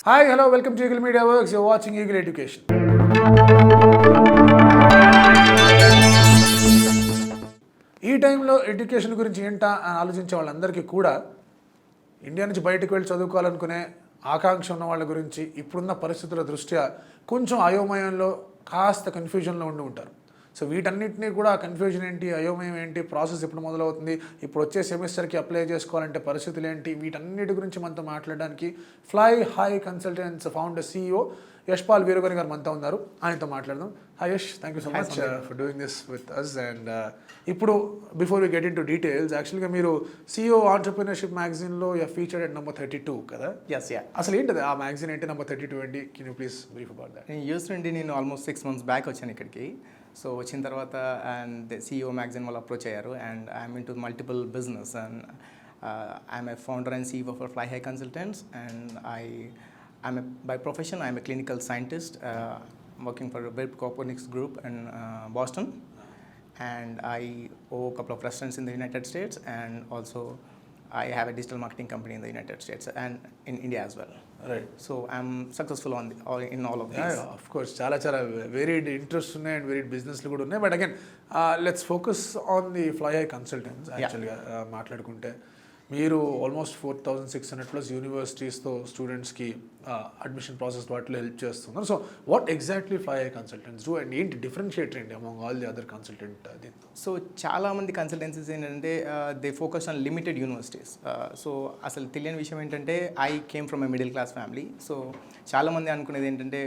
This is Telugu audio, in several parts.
Hi, hello, welcome to Eagle Media Works. You're watching Eagle Education. ఈ టైంలో ఎడ్యుకేషన్ గురించి ఏంటా అని ఆలోచించే వాళ్ళందరికీ కూడా ఇండియా నుంచి బయటకు వెళ్ళి చదువుకోవాలనుకునే ఆకాంక్ష ఉన్న వాళ్ళ గురించి ఇప్పుడున్న పరిస్థితుల దృష్ట్యా కొంచెం అయోమయంలో కాస్త కన్ఫ్యూజన్లో ఉండి ఉంటారు. సో వీటన్నిటినీ కూడా కన్ఫ్యూజన్ ఏంటి, అయోమయం ఏంటి, ప్రాసెస్ ఎప్పుడు మొదలవుతుంది, ఇప్పుడు వచ్చే సెమిస్టర్కి అప్లై చేసుకోవాలంటే పరిస్థితులు ఏంటి, వీటన్నిటి గురించి మనతో మాట్లాడడానికి fly high consultants founder CEO Yashpal Veeragoni garu మనతో ఉన్నారు. ఆయనతో మాట్లాడదాం. Hi Yash, thank you so much for doing this with us. And ఇప్పుడు బిఫోర్ వి గెట్ ఇన్ టు డీటెయిల్స్, యాక్చువల్గా మీరు CEO ఆంటర్‌ప్రెన్యూర్‌షిప్ మ్యాగజైన్లో ఫీచర్డ్ అట్ నెంబర్ 32 కదా? Yes, ya. అసలు ఏంటది ఆ మ్యాగజైన్ ఏంటి, నెంబర్ 32 ఏంటి? Can you please brief about that? నేను యూఎస్ నుండి ఆల్మోస్ట్ 6 months బ్యాక్ వచ్చాను ఇక్కడికి. సో వచ్చిన తర్వాత అండ్ CEO మ్యాగజైన్ వాళ్ళు అప్రోచ్ అయ్యారు and I'm in to multiple business and I'm a founder and CEO for fly high consultants and I'm by profession I'm a clinical scientist working for Web Corporonics Group in Boston, and I own a couple of restaurants in the United States, and also I have a digital marketing company in the United States and in India as well. Right. So I'm successful in all of these. Yeah, of course. చాలా varied interests ఉన్నాయి and varied businessలు కూడా ఉన్నాయి. But again, let's focus on the Fly High Consultants. Actually, మాట్లాడుకుంటే మీరు ఆల్మోస్ట్ 4,600 ప్లస్ యూనివర్సిటీస్తో స్టూడెంట్స్కి అడ్మిషన్ ప్రాసెస్ వాటిలో హెల్ప్ చేస్తున్నారు. So what exactly fly high consultants do and ఏంటి డిఫరెన్షియేటర్ ఏంటి among all the other consultant దీంతో? సో చాలామంది కన్సల్టెన్సీస్ ఏంటంటే they focus on limited universities. So అసలు తెలియని విషయం ఏంటంటే I came from a middle class family. So చాలామంది అనుకునేది ఏంటంటే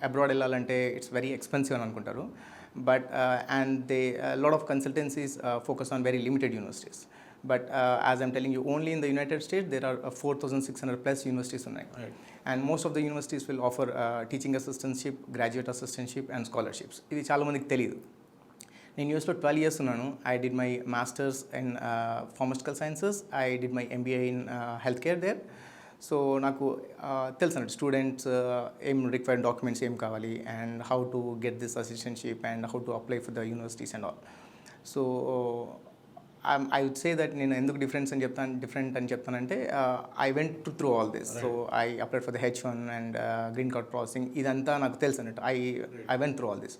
అబ్రాడ్ వెళ్ళాలంటే ఇట్స్ వెరీ ఎక్స్పెన్సివ్ అని అనుకుంటారు. But and they lot of consultancies focus on very limited universities. But as I'm telling you, only in the United States there are 4,600 plus universities ఉన్నాయి. Right. And most of the universities will offer teaching assistantship, graduate assistantship and scholarships. ఇది చాలా మందికి తెలియదు. నేను యూఎస్లో 12 years ఉన్నాను. I did my masters in pharmaceutical sciences. I did my MBA in healthcare there. So నాకు తెలుసు అన్నట్టు స్టూడెంట్స్ ఏం రిక్వైర్డ్ డాక్యుమెంట్స్ ఏం కావాలి and how to get this assistantship and how to apply for the universities and all. So I would say that నేను ఎందుకు డిఫరెంట్ అని చెప్తానంటే I went through all this. So I applied for the H1 and green card processing, ఇదంతా నాకు తెలుసు అన్నట్టు. I went through all this.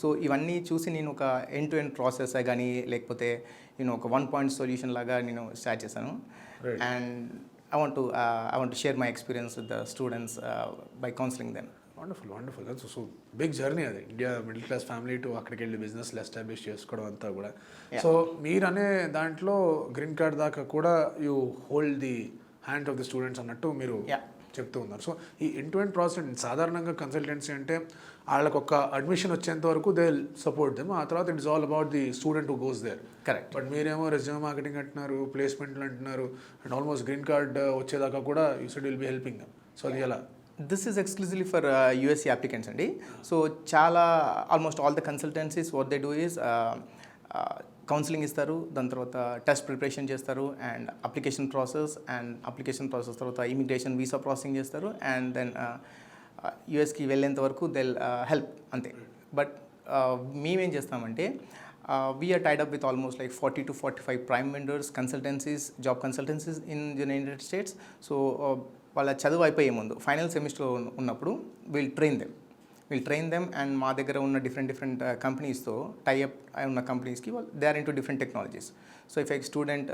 So ఇవన్నీ చూసి నేను ఒక ఎండ్ టు ఎండ్ ప్రాసెస్ కానీ లేకపోతే నేను ఒక 1-point సొల్యూషన్ లాగా నేను స్టార్ట్ చేశాను. And I want to share my experience with the students by counseling them. Wonderful. So big journey అది, India middle class family to అక్కడికి వెళ్ళి బిజినెస్లు ఎస్టాబ్లిష్ చేసుకోవడం అంతా కూడా. సో మీరు అనే దాంట్లో గ్రీన్ కార్డ్ దాకా కూడా you hold the hand of the students అన్నట్టు మీరు చెప్తూ ఉన్నారు. సో ఈ ఎండ్ టు ఎండ్ ప్రాసెస్ సాధారణంగా కన్సల్టెన్సీ అంటే వాళ్ళకి ఒక అడ్మిషన్ వచ్చేంత వరకు దే సపోర్ట్ దెమ్, ఆ తర్వాత it's all about the student who goes there. Correct. But మీరేమో రెజ్యూమ్ మార్కెటింగ్ అంటున్నారు, ప్లేస్మెంట్లు అంటున్నారు అండ్ ఆల్మోస్ట్ గ్రీన్ కార్డ్ వచ్చేదాకా కూడా you said will be helping them. So అది ఎలా? This is exclusively for USC applicants అండి. సో చాలా almost all the consultancies what they do is counselling ఇస్తారు, దాని తర్వాత టెస్ట్ ప్రిపరేషన్ చేస్తారు అండ్ అప్లికేషన్ ప్రాసెస్ తర్వాత ఇమిగ్రేషన్ వీసా ప్రాసెసింగ్ చేస్తారు అండ్ దెన్ USకి వెళ్ళేంత వరకు దెల్ హెల్ప్ అంతే. బట్ మేమేం చేస్తామంటే we are tied up with almost like 40 to 45 prime vendors, consultancies, job consultancies in the United States. So వాళ్ళ చదువు అయిపోయే ముందు ఫైనల్ సెమిస్టర్లో ఉన్నప్పుడు వీల్ ట్రైన్ దెమ్ అండ్ మా దగ్గర ఉన్న డిఫరెంట్ కంపెనీస్తో టైఅప్ ఉన్న కంపెనీస్కి they are into different technologies. So if a student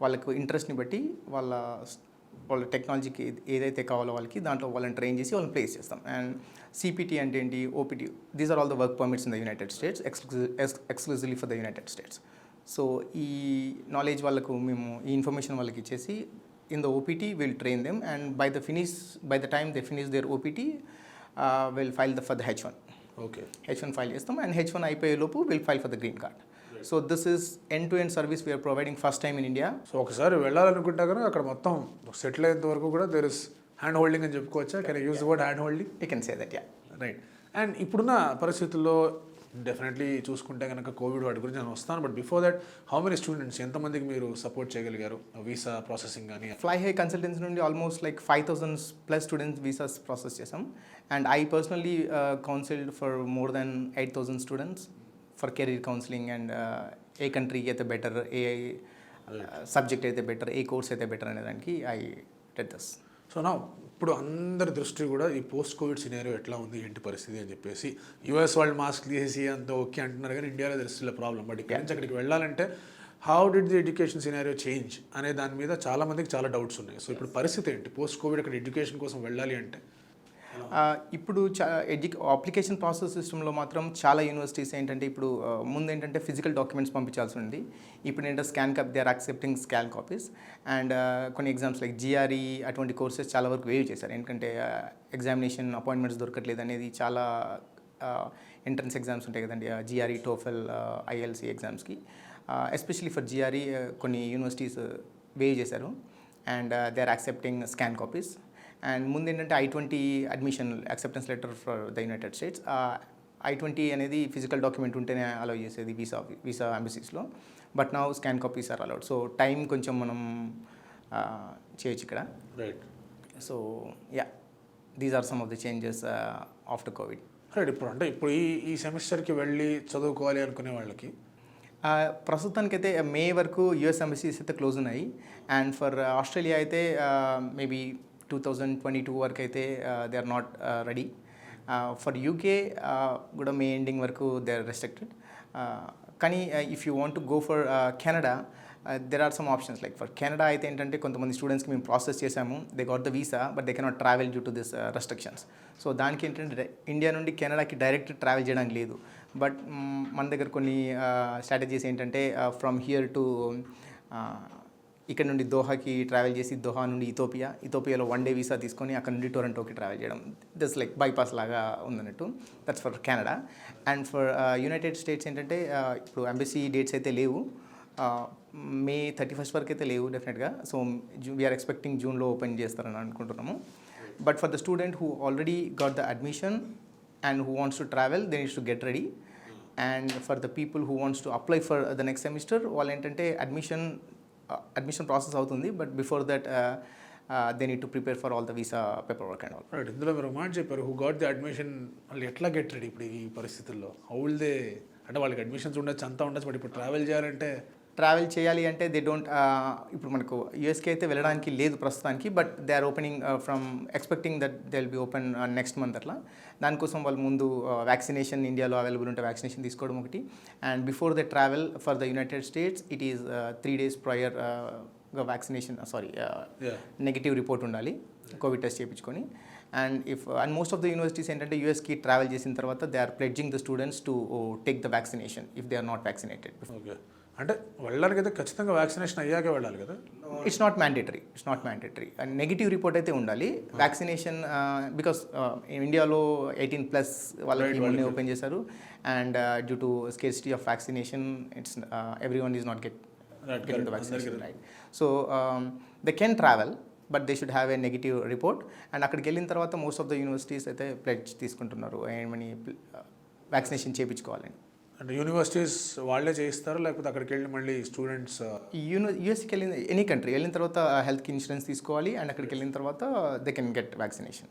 వాళ్ళకు ఇంట్రెస్ట్ని బట్టి వాళ్ళ టెక్నాలజీకి ఏదైతే కావాలో దాంట్లో వాళ్ళని ట్రైన్ చేసి వాళ్ళని ప్లేస్ చేస్తాం. అండ్ CPT అంటే ఏంటి, OPT, these are all the work permits in the United States exclusively for the United States. So ఈ నాలెడ్జ్ వాళ్ళకు మేము ఈ ఇన్ఫర్మేషన్ వాళ్ళకి ఇచ్చేసి in the OPT we'll train them and by the time they finish their OPT we'll file for the H1. Okay. H1 file చేస్తాం and H1 అయిపోయే లోపు we'll file for the green card. So this is end to end service we are providing first time in India. So ఒకసారి వెళ్ళాలనుకుంటా కానీ అక్కడ మొత్తం సెటిల్ అయ్యేంత వరకు కూడా దేర్ ఇస్ హ్యాండ్ హోల్డింగ్ అని చెప్పుకోవచ్చా? Can use the word hand holding? You can say that, yeah. Right. And ఇప్పుడున్న పరిస్థితుల్లో డెఫినెట్లీ చూసుకుంటే కనుక కోవిడ్ వాటి గురించి నేను వస్తాను. But before that how many students, ఎంతమందికి మీరు సపోర్ట్ చేయగలిగారు వీసా ప్రాసెసింగ్ కానీ? ఫ్లై హై కన్సల్టెన్సీ నుండి almost like 5,000 plus students visas process చేసాం and I personally counselled for more than 8,000 students for career counselling and ఏ కంట్రీకి అయితే బెటర్, ఏ సబ్జెక్ట్ అయితే బెటర్, ఏ కోర్స్ అయితే బెటర్ అనే దానికి ఐ డెడ్ దిస్. సో నా ఇప్పుడు అందరి దృష్టి కూడా ఈ పోస్ట్ కోవిడ్ సినారియో ఎట్లా ఉంది ఏంటి పరిస్థితి అని చెప్పేసి యూఎస్ వాళ్ళు మాస్క్ తీసేసి అంత ఓకే అంటున్నారు కానీ ఇండియాలో తెలుస్తున్న ప్రాబ్లం. బట్ ఇక్కడి నుంచి అక్కడికి వెళ్ళాలంటే how did the education scenario change అనే దాని మీద చాలా మందికి చాలా డౌట్స్ ఉన్నాయి. సో ఇప్పుడు పరిస్థితి ఏంటి పోస్ట్ కోవిడ్ అక్కడ ఎడ్యుకేషన్ కోసం వెళ్ళాలి అంటే? ఇప్పుడు అప్లికేషన్ ప్రాసెస్ సిస్టంలో మాత్రం చాలా యూనివర్సిటీస్ ఏంటంటే ఇప్పుడు ముందు ఏంటంటే ఫిజికల్ డాక్యుమెంట్స్ పంపించాల్సి ఉంది. ఇప్పుడు ఏంటంటే scan copy, they are accepting scan copies. And కొన్ని ఎగ్జామ్స్ లైక్ జిఆర్ఈ అటువంటి కోర్సెస్ చాలా వరకు వేవ్ చేశారు. ఎందుకంటే ఎగ్జామినేషన్ అపాయింట్మెంట్స్ దొరకట్లేదు అనేది చాలా ఎంట్రన్స్ ఎగ్జామ్స్ ఉంటాయి కదండి, జిఆర్ఈ, టోఫెల్, ఐఎల్సి ఎగ్జామ్స్కి. ఎస్పెషలీ ఫర్ జిఆర్ఈ కొన్ని యూనివర్సిటీస్ వేవ్ చేశారు and they are accepting scan copies. And ముందు ఏంటంటే I-20 admission acceptance letter for the United States. I-20 అనేది ఫిజికల్ డాక్యుమెంట్ ఉంటేనే అలౌ చేసేది వీసా ఎంబసీస్లో. But now scan copies are allowed. So time కొంచెం మనం చేయొచ్చు ఇక్కడ. Right. So ya, these are some of the changes after Covid. Right. ఇప్పుడు ఈ సెమిస్టర్కి వెళ్ళి చదువుకోవాలి అనుకునే వాళ్ళకి ప్రస్తుతానికైతే మే వరకు యుఎస్ ఎంబసీస్ అయితే క్లోజ్ ఉన్నాయి. అండ్ ఫర్ ఆస్ట్రేలియా అయితే మేబీ 2022 వరకు అయితే they are not ready. For UK కూడా మే ఎండింగ్ వరకు దే ఆర్ రెస్ట్రిక్టెడ్. కానీ if you want to go for Canada, there are some options. Like for Canada అయితే ఏంటంటే కొంతమంది స్టూడెంట్స్కి మేము ప్రాసెస్ చేసాము, they got the visa but they cannot travel due to this restrictions. So దానికి ఏంటంటే ఇండియా నుండి కెనడాకి డైరెక్ట్ ట్రావెల్ చేయడానికి లేదు. బట్ మన దగ్గర కొన్ని స్ట్రాటజీస్ ఏంటంటే ఫ్రమ్ హియర్ టు ఇక్కడ నుండి దోహాకి ట్రావెల్ చేసి, దోహా నుండి ఇథోపియాలో 1 డే వీసా తీసుకొని అక్కడ నుండి టొరంటోకి ట్రావెల్ చేయడం. దట్స్ లైక్ బైపాస్ లాగా ఉందన్నట్టు. That's for Canada. And for United States ఏంటంటే ఇప్పుడు ఎంబసీ డేట్స్ అయితే లేవు, మే 31st వరకు అయితే లేవు డెఫినెట్గా. సో వీఆర్ ఎక్స్పెక్టింగ్ జూన్లో ఓపెన్ చేస్తారని అనుకుంటున్నాము. But for the student who already got the admission and who wants to travel, they need to get ready. And for the people who wants to apply for the next semester, వాళ్ళు ఏంటంటే అడ్మిషన్ ప్రాసెస్ అవుతుంది. But before that they need to prepare for all the visa paper work and all. Right. ఇందులో మీరు మాట చెప్పారు హూ గాట్ ది అడ్మిషన్, వాళ్ళు ఎట్లా గెట్ రెడీ ఇప్పుడు ఈ పరిస్థితుల్లో? హౌ విల్ దే, అంటే వాళ్ళకి అడ్మిషన్స్ ఉండొచ్చు, అంతా ఉండొచ్చు, బట్ ఇప్పుడు ట్రావెల్ చేయాలి అంటే దే డోంట్, ఇప్పుడు మనకు యూఎస్కి అయితే వెళ్ళడానికి లేదు ప్రస్తుతానికి. But they are opening from expecting that they will be open next month అట్లా. దానికోసం వాళ్ళు ముందు వ్యాక్సినేషన్ ఇండియాలో అవైలబుల్ ఉంటే వ్యాక్సినేషన్ తీసుకోవడం ఒకటి. And before the travel for the United States it is 3 days prior vaccination negative report ఉండాలి, కోవిడ్ టెస్ట్ చేయించుకొని. And most of the universities ఏంటంటే యూఎస్కి ట్రావెల్ చేసిన తర్వాత they are pledging the students to take the vaccination if they are not vaccinated. Okay. అంటే వెళ్ళడానికి అయితే ఖచ్చితంగా వ్యాక్సినేషన్ అయ్యాకే వెళ్ళాలి కదా? It's not mandatory. And negative report అయితే ఉండాలి. వ్యాక్సినేషన్ బికాస్ ఇండియాలో 18+ వాళ్ళకి మొన్నే ఓపెన్ చేశారు. And due to scarcity of vaccination it's every one is not getting the vaccination, right? So they can travel but they should have a negative report. And అక్కడికి వెళ్ళిన తర్వాత మోస్ట్ ఆఫ్ ద యూనివర్సిటీస్ అయితే ప్లెడ్జ్ తీసుకుంటున్నారు ఏమని వ్యాక్సినేషన్ చేయించుకోవాలని. అంటే యూనివర్సిటీస్ వాళ్ళే చేయిస్తారు లేకపోతే అక్కడికి వెళ్ళి మళ్ళీ స్టూడెంట్స్? యూఎస్కి వెళ్ళిన ఎనీ కంట్రీ వెళ్ళిన తర్వాత హెల్త్కి ఇన్సూరెన్స్ తీసుకోవాలి. అండ్ అక్కడికి వెళ్ళిన తర్వాత they can get vaccination.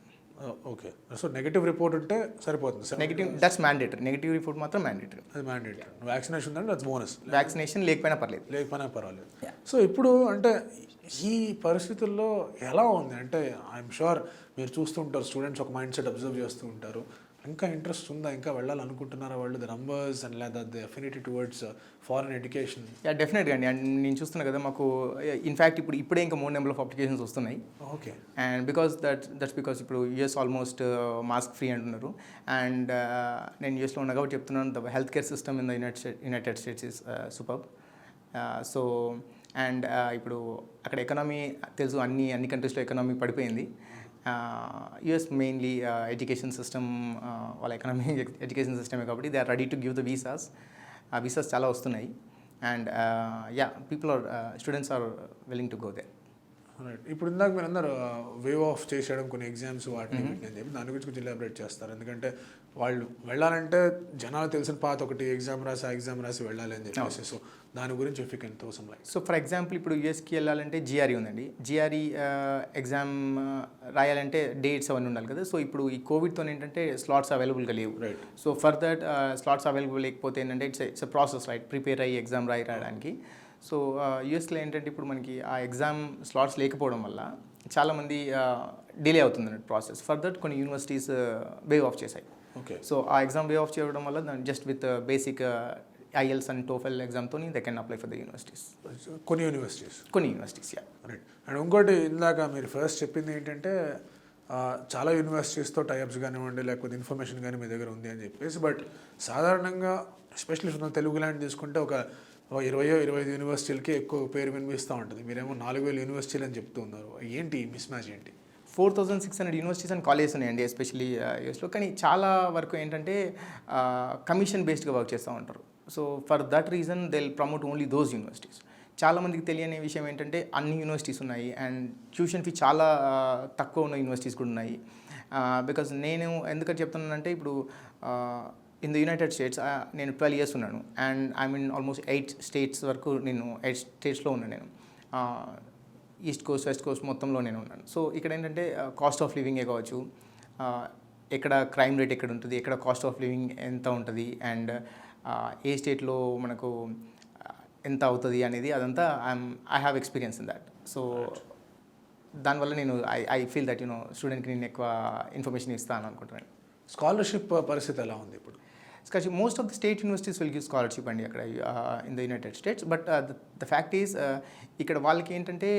Okay. So negative report ఉంటే సరిపోతుంది sir? That's mandatory. Negative report మాత్రం మ్యాండేటరీ. అది మ్యాండేటరీ. వ్యాక్సినేషన్ ఉందంటే దట్స్ బోనస్. వ్యాక్సినేషన్ లేకపోయినా పర్వాలేదు. సో ఇప్పుడు అంటే ఈ పరిస్థితుల్లో ఎలా ఉంది అంటే ఐఎమ్ షూర్ మీరు చూస్తుంటారు, స్టూడెంట్స్ ఒక మైండ్ సెట్ అబ్జర్వ్ చేస్తూ ఉంటారు. ఇంకా ఇంట్రెస్ట్ ఉందా, ఇంకా వెళ్ళాలనుకుంటున్నారా వాళ్ళు, ద నంబర్స్ అండ్ లేదా the affinity towards foreign education? డెఫినెట్గా అండి. అండ్ నేను చూస్తున్నా కదా మాకు ఇన్ఫ్యాక్ట్ ఇప్పుడే ఇంకా 3 నెంబర్ ఆఫ్ అప్లికేషన్స్ వస్తున్నాయి. ఓకే. అండ్ దట్స్ బికాస్ ఇప్పుడు యూఎస్ ఆల్మోస్ట్ మాస్క్ ఫ్రీ అంటున్నారు. అండ్ నేను యూఎస్లో ఉన్నా కాబట్టి చెప్తున్నాను, the health care system in the United States is super. So and ఇప్పుడు అక్కడ ఎకనామీ తెలుసు, అన్ని కంట్రీస్లో ఎకనామీ పడిపోయింది. యుఎస్ మెయిన్లీ ఎడ్యుకేషన్ సిస్టమ్ వాళ్ళ ఎకనామీ ఎడ్యుకేషన్ సిస్టమే కాబట్టి they are ready to give the visas. Visas చాలా వస్తున్నాయి. And students are willing to go they. Right. ఇప్పుడు ఇందాక మీరు అందరు వేవ్ ఆఫ్ చేసేయడం కొన్ని ఎగ్జామ్స్ వాటిని అని చెప్పి దాని గురించి కొంచెం ఎలాబరేట్ చేస్తారు. ఎందుకంటే వాళ్ళు వెళ్ళాలంటే జనాలు తెలిసిన పాత ఒకటి ఎగ్జామ్ రాసి వెళ్ళాలి అని చెప్పేసి. సో దాని గురించి if you can throw some light. So for example ఇప్పుడు యూఎస్కి వెళ్ళాలంటే జిఆర్ఈ ఉందండి. జిఆర్ఈ ఎగ్జామ్ రాయాలంటే డేట్స్ అవన్నీ ఉండాలి కదా. సో ఇప్పుడు ఈ కోవిడ్తో ఏంటంటే స్లాట్స్ అవైలబుల్గా లేవు. Right. So for that slots available లేకపోతే ఏంటంటే ఇట్స్ ప్రాసెస్, రైట్, ప్రిపేర్ అయ్యి ఎగ్జామ్ రాయడానికి. సో యూఎస్లో ఏంటంటే ఇప్పుడు మనకి ఆ ఎగ్జామ్ స్లాట్స్ లేకపోవడం వల్ల చాలామంది డిలే అవుతుంది అన్నట్టు ప్రాసెస్. ఫర్ దట్ కొన్ని యూనివర్సిటీస్ వేవ్ ఆఫ్ చేశాయి. ఓకే. సో ఆ ఎగ్జామ్ వేవ్ ఆఫ్ చేయడం వల్ల just with basic IELTS and TOEFL ఎగ్జామ్తో they can apply for the universities. కొన్ని యూనివర్సిటీస్. యా. రైట్. అండ్ ఇంకోటి ఇందాక మీరు ఫస్ట్ చెప్పింది ఏంటంటే చాలా యూనివర్సిటీస్తో టైప్స్ కానివ్వండి లేకపోతే ఇన్ఫర్మేషన్ కానీ మీ దగ్గర ఉంది అని చెప్పేసి, బట్ సాధారణంగా ఎస్పెషల్లీ మన తెలుగు ల్యాండ్ తీసుకుంటే ఒక 20-25 యూనివర్సిటీలకి ఎక్కువ పేరు వినిపిస్తూ ఉంటుంది. మీరేమో 4000 యూనివర్సిటీలు అని చెప్తూ ఉన్నారు. ఏంటి మిస్ మ్యాచ్ ఏంటి? 4600 యూనివర్సిటీస్ అండ్ కాలేజెస్ ఉన్నాయండి ఎస్పెషల్లీ యూఎస్లో. కానీ చాలా వరకు ఏంటంటే కమిషన్ బేస్డ్గా వర్క్ చేస్తూ ఉంటారు. So for that reason they will promote only those universities. చాలామందికి తెలియని విషయం ఏంటంటే అన్ని యూనివర్సిటీస్ ఉన్నాయి అండ్ ట్యూషన్ ఫీ చాలా తక్కువ ఉన్న యూనివర్సిటీస్ కూడా ఉన్నాయి. బికాజ్ నేను ఎందుకంటే చెప్తున్నానంటే ఇప్పుడు ఇన్ ద యునైటెడ్ స్టేట్స్ నేను 12 years ఉన్నాను and I mean almost 8 states వరకు నేను 8 states ఉన్నాను నేను. ఈస్ట్ కోస్ట్ వెస్ట్ కోస్ట్ మొత్తంలో నేను ఉన్నాను. సో ఇక్కడ ఏంటంటే కాస్ట్ ఆఫ్ లివింగే కావచ్చు, ఎక్కడ క్రైమ్ రేట్ ఎక్కడ ఉంటుంది, ఎక్కడ కాస్ట్ ఆఫ్ లివింగ్ ఎంత ఉంటుంది అండ్ ఏ స్టేట్లో మనకు ఎంత అవుతుంది అనేది అదంతా I have experience in that. So దానివల్ల నేను ఐ ఫీల్ దట్ స్టూడెంట్కి నేను ఎక్కువ ఇన్ఫర్మేషన్ ఇస్తాను అనుకుంటున్నాను. స్కాలర్షిప్ పరిస్థితి ఎలా ఉంది ఇప్పుడు? Because most of the state universities will give scholarship and in the United States, but the fact is ఇక్కడ వాళ్ళకి ఏంటంటే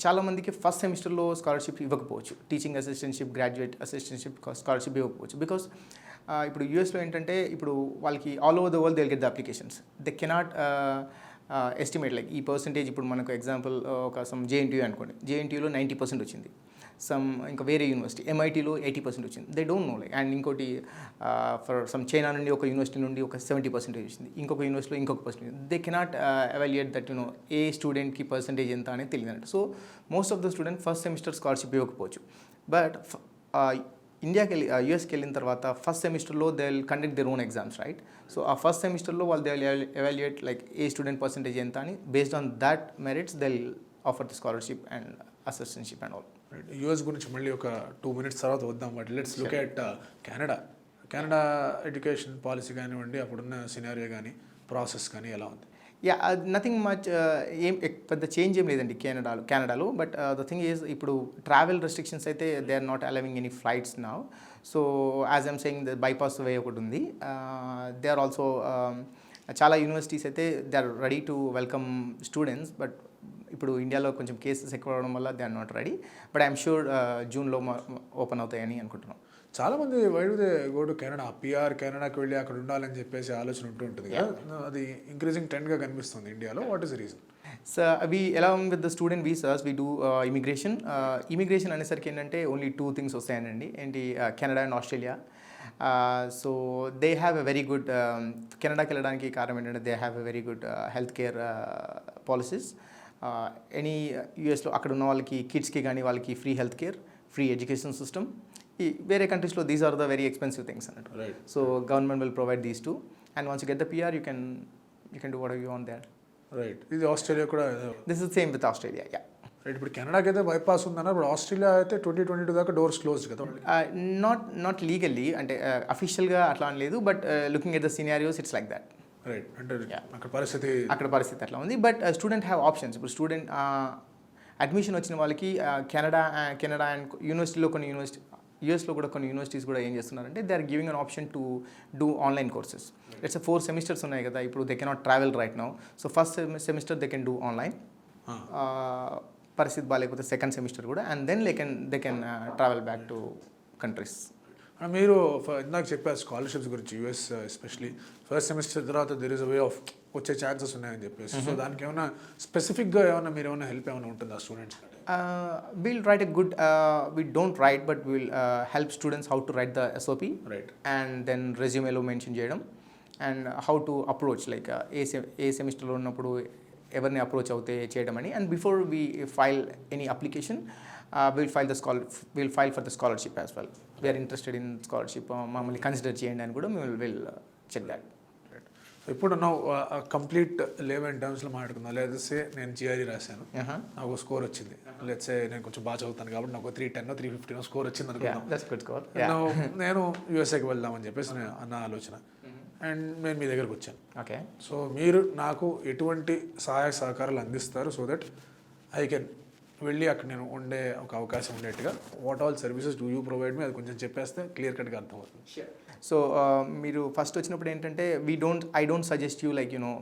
చాలా మందికి ఫస్ట్ సెమిస్టర్లో స్కాలర్షిప్ ఇవ్వకపోవచ్చు. Teaching assistantship, graduate assistantship scholarship ఇవ్వకపోవచ్చు. బికాస్ ఇప్పుడు యూఎస్లో ఏంటంటే ఇప్పుడు వాళ్ళకి all over the world they will get the applications. They cannot estimate like ఈ పర్సంటేజ్. ఇప్పుడు మనకు ఎగ్జాంపుల్ ఒక సమ్ జేఎన్టీయూ అనుకోండి, జేఎన్టీయూలో 90% వచ్చింది. ఇంకా వేరే యూనివర్సిటీ ఎంఐటీలో 80% వచ్చింది. They don't know like. And ఇంకోటి ఫర్ సమ్ చైనా నుండి ఒక యూనివర్సిటీ నుండి ఒక 70% వచ్చింది, ఇంకొక యూనివర్సిటీలో ఇంకొక percentage. They cannot evaluate that ఏ స్టూడెంట్కి పర్సంటేజ్ ఎంత అనేది తెలియదు. So most of the student first semester scholarship ఇవ్వకపోవచ్చు. బట్ ఇండియాకి వెళ్ళి యూఎస్కి వెళ్ళిన తర్వాత ఫస్ట్ సెమిస్టర్లో they will conduct their own exams, right? So ఆ ఫస్ట్ సెమిస్టర్లో వాళ్ళు దే విల్ ఎవాల్యుయేట్ లైక్ ఏ స్టూడెంట్ పర్సంటేజ్ ఎంత అని. Based on that merits they will offer the scholarship and assistantship and all. US గురించి మళ్ళీ ఒక 2 minutes తర్వాత వద్దాం. But let's look at Canada education policy కానివ్వండి, అప్పుడున్న సినారియో కానీ ప్రాసెస్ కానీ ఎలా ఉంది? యా, నథింగ్ మచ్, ఏం పెద్ద చేంజ్ ఏం లేదండి కెనడాలో. బట్ ద థింగ్ ఈజ్ ఇప్పుడు ట్రావెల్ రెస్ట్రిక్షన్స్ అయితే they are not allowing any flights now. So as I'm saying the bypass way ఒకటి ఉంది. దే ఆర్ ఆల్సో చాలా యూనివర్సిటీస్ అయితే they are ready to welcome students. But ఇప్పుడు ఇండియాలో కొంచెం కేసెస్ ఎక్కువ అవడం వల్ల they are not ready. But I'm sure జూన్లో ఓపెన్ అవుతాయని అనుకుంటున్నాం. చాలామంది why do they go to Canada, PR కెనడాకి వెళ్ళి అక్కడ ఉండాలని చెప్పేసి ఆలోచన ఉంటుంది కదా, అది ఇంక్రీజింగ్ ట్రెండ్గా కనిపిస్తుంది ఇండియాలో. What is the reason? So we along with the student visas we do immigration. Immigration అనేసరికి ఏంటంటే ఓన్లీ 2 things వస్తాయనండి. ఏంటి, Canada and Australia. So they have a very good, కెనడాకి వెళ్ళడానికి కారణం ఏంటంటే they have a very good health care policies. Any యూఎస్లో అక్కడ ఉన్న వాళ్ళకి కిడ్స్కి కానీ వాళ్ళకి free health care, free education system. ఈ వేరే కంట్రీస్లో these are the very expensive things అన్నట్టు. So government will provide these two and once you get the PR you can do what you want there. Right. ఇది ఆస్ట్రేలియా కూడా this is same with Australia. Yeah. Right. ఇప్పుడు కెనడాకి అయితే బైపాస్ ఉందన్న, ఇప్పుడు ఆస్ట్రేలియా అయితే 2022 దాకా డోర్స్ క్లోజ్డ్ కదా. నాట్ లీగల్లీ, అంటే అఫీషియల్గా అట్లా అని లేదు. But looking at the scenarios it's like that. Right. అంటే అక్కడ పరిస్థితి అట్లా ఉంది. But student have options. ఇప్పుడు స్టూడెంట్ అడ్మిషన్ వచ్చిన వాళ్ళకి కెనడా అండ్ యూనివర్సిటీలో కొన్ని యూఎస్లో కూడా కొన్ని యూనివర్సిటీస్ కూడా ఏం చేస్తున్నారంటే they are giving an option to do online courses. It's 4 semesters ఉన్నాయి కదా ఇప్పుడు. They cannot travel right now. So first semester they can do online. పరిస్థితి బాగాలేకపోతే సెకండ్ సెమిస్టర్ కూడా, and then they can travel back to countries. మీరు ఇందాక చెప్పారు స్కాలర్షిప్స్ గురించి, యూఎస్ ఎస్పెషలీ ఫస్ట్ సెమిస్టర్ తర్వాత there is a way of వచ్చే ఛాన్సెస్ ఉన్నాయని చెప్పేసి. సో దానికి ఏమైనా స్పెసిఫిక్గా మీరు ఏమైనా హెల్ప్ ఏమైనా ఉంటుందా students? We'll write a good, we don't write, but we'll help students how to write the SOP. Right. And then resume lo mention cheyadam and how to approach like a semester lo unnappudu evarni approach avute cheyadam ani. And before we file any application, we'll file for the scholarship as well. We are interested in scholarship, mamali consider cheyandi and kuda we'll check that. ఇప్పుడు నువ్వు కంప్లీట్ లెవెన్ టర్మ్స్లో మాట్లాడుకుందాం. లేదసే నేను జిఆర్ఈ రాశాను, నాకు స్కోర్ వచ్చింది. లేట్సే నేను కొంచెం బాగా చదువుతాను కాబట్టి నాకు 310 315 స్కోర్ వచ్చింది అనుకుందాం. నేను యూఎస్ఏకి వెళ్దామని చెప్పేసి నా ఆలోచన. అండ్ నేను మీ దగ్గరకు వచ్చాను. ఓకే. సో మీరు నాకు ఎటువంటి సహాయ సహకారాలు అందిస్తారు సో దట్ ఐ కెన్ వెళ్ళి అక్కడ నేను ఉండే ఒక అవకాశం ఉండేట్టుగా what all services do you provide me, అది కొంచెం చెప్పేస్తే క్లియర్ కట్గా అర్థమవుతుంది. సో మీరు ఫస్ట్ వచ్చినప్పుడు ఏంటంటే I don't suggest you like you know